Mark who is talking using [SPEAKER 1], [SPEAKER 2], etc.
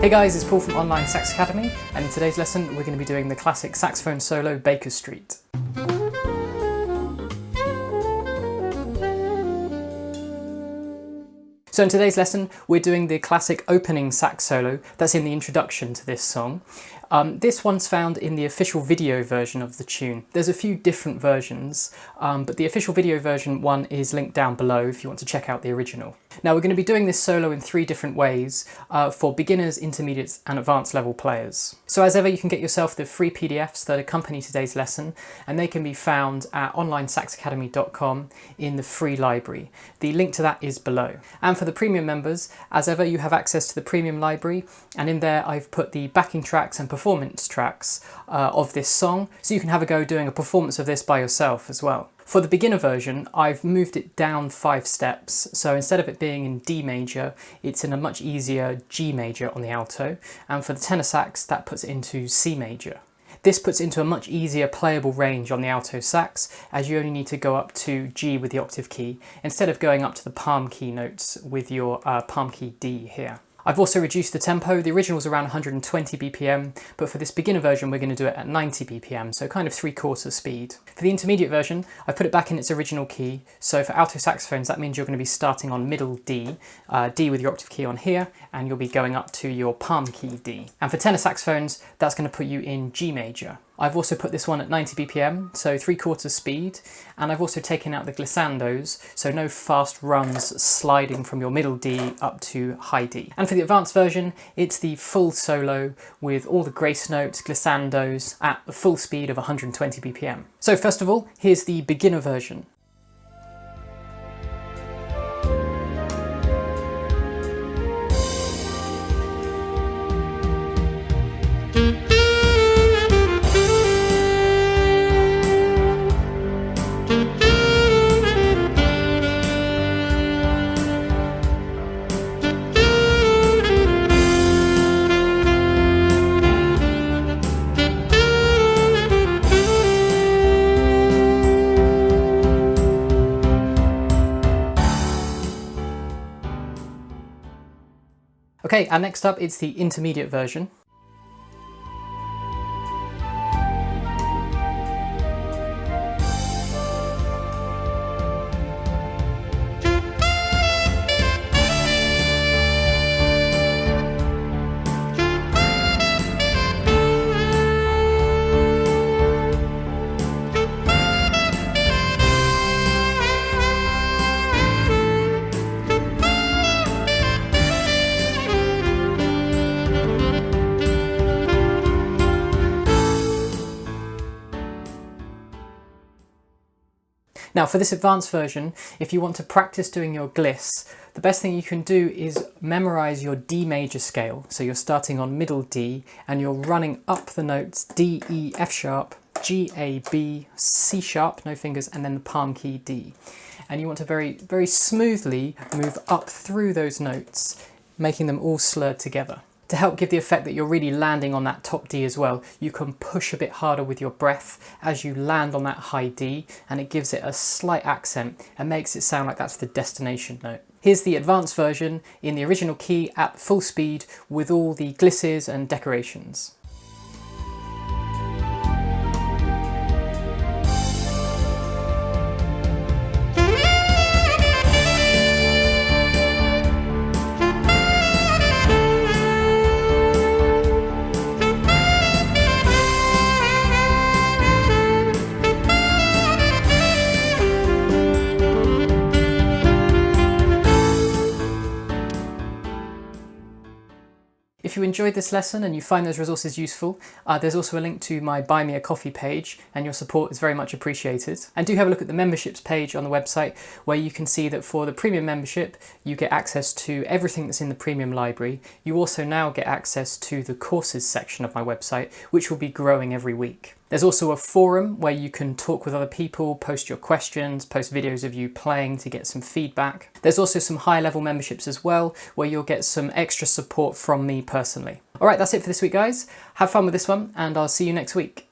[SPEAKER 1] Hey guys, it's Paul from Online Sax Academy, and in today's lesson we're going to be doing the classic saxophone solo Baker Street. So in today's lesson we're doing the classic opening sax solo that's in the introduction to this song. This one's found in the official video version of the tune. There's a few different versions, but the official video version one is linked down below if you want to check out the original. Now we're going to be doing this solo in 3 different ways for beginners, intermediates and advanced level players. So as ever, you can get yourself the free PDFs that accompany today's lesson, and they can be found at onlinesaxacademy.com in the free library. The link to that is below. And for the premium members, as ever, you have access to the premium library, and in there I've put the backing tracks and performance tracks of this song, so you can have a go doing a performance of this by yourself as well. For the beginner version, I've moved it down 5 steps, so instead of it being in D major, it's in a much easier G major on the alto, and for the tenor sax, that puts it into C major. This puts it into a much easier playable range on the alto sax, as you only need to go up to G with the octave key, instead of going up to the palm key notes with your palm key D here. I've also reduced the tempo. The original's around 120 BPM, but for this beginner version we're going to do it at 90 BPM, so kind of 3/4 speed. For the intermediate version, I've put it back in its original key, so for alto saxophones that means you're going to be starting on middle D, D with your octave key on here, and you'll be going up to your palm key D. And for tenor saxophones, that's going to put you in G major. I've also put this one at 90 BPM, so 3/4 speed, and I've also taken out the glissandos, so no fast runs sliding from your middle D up to high D. And for the advanced version, it's the full solo with all the grace notes, glissandos at the full speed of 120 BPM. So first of all, here's the beginner version. Okay, and next up it's the intermediate version. Now for this advanced version, if you want to practice doing your gliss, the best thing you can do is memorize your D major scale. So you're starting on middle D and you're running up the notes D, E, F sharp, G, A, B, C sharp, no fingers, and then the palm key D. And you want to very smoothly move up through those notes, making them all slurred together. To help give the effect that you're really landing on that top D as well, you can push a bit harder with your breath as you land on that high D, and it gives it a slight accent and makes it sound like that's the destination note. Here's the advanced version in the original key at full speed with all the glisses and decorations. If you enjoyed this lesson and you find those resources useful, there's also a link to my Buy Me a Coffee page, and your support is very much appreciated. And do have a look at the memberships page on the website, where you can see that for the premium membership you get access to everything that's in the premium library. You also now get access to the courses section of my website, which will be growing every week. There's also a forum where you can talk with other people, post your questions, post videos of you playing to get some feedback. There's also some high level memberships as well, where you'll get some extra support from me personally. Alright, that's it for this week guys. Have fun with this one, and I'll see you next week.